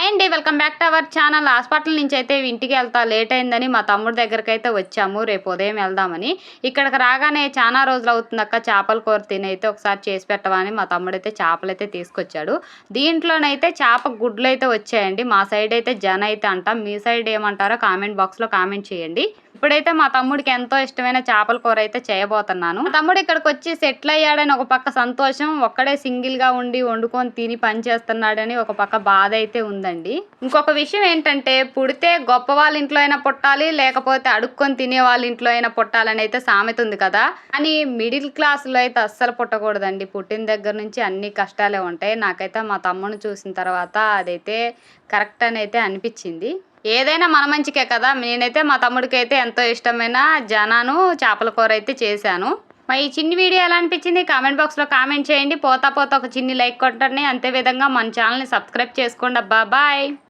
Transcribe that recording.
అండి, welcome back to our channel. Hospital నుంచి అయితే ఇంటికి వెళ్తా లేట్ అయిందని మా తమ్ముడి దగ్గరికి అయితే వచ్చాము. రేపు ఉదయం వెళ్దామని. ఇక్కడికి రాగానే చాలా రోజులు అవుతుంది అక్క చేపల కూర తిని అయితే ఒకసారి చేసి పెట్టవని మా తమ్ముడు అయితే చేపలు అయితే తీసుకొచ్చాడు. దీంట్లోనైతే చేప గుడ్లు అయితే వచ్చాయండి. మా సైడ్ అయితే జన అయితే అంటాం, మీ సైడ్ ఏమంటారో కామెంట్ బాక్స్లో కామెంట్ చేయండి. ఇప్పుడైతే మా తమ్ముడికి ఎంతో ఇష్టమైన చేపల కూర అయితే చేయబోతున్నాను. మా తమ్ముడు ఇక్కడికి వచ్చి సెటిల్ అయ్యాడని ఒక పక్క సంతోషం, ఒక్కడే సింగిల్ గా ఉండి వండుకొని తిని పని చేస్తున్నాడని ఒక పక్క బాధ అయితే ఉందండి. ఇంకొక విషయం ఏంటంటే, పుడితే గొప్ప వాళ్ళ ఇంట్లో అయినా పుట్టాలి, లేకపోతే అడుక్కొని తినే వాళ్ళ ఇంట్లో అయినా పుట్టాలని అయితే సామెత ఉంది కదా. అని మిడిల్ క్లాస్ లో అయితే అస్సలు పుట్టకూడదండి. పుట్టిన దగ్గర నుంచి అన్ని కష్టాలే ఉంటాయి. నాకైతే మా తమ్ముడిని చూసిన తర్వాత అదైతే కరెక్ట్ అని అయితే అనిపించింది. ఏదైనా మన మంచికే కదా. నేనైతే మా తమ్ముడికి అయితే ఎంతో ఇష్టమైన జనాను చేపల కూర అయితే చేశాను. మరి ఈ చిన్ని వీడియో ఎలా అనిపించింది కామెంట్ బాక్స్లో కామెంట్ చేయండి. పోతా పోతా ఒక చిన్ని లైక్ కొట్టండి. అంతే విధంగా మన ఛానల్ని సబ్స్క్రైబ్ చేసుకోండి. అబ్బా బాయ్.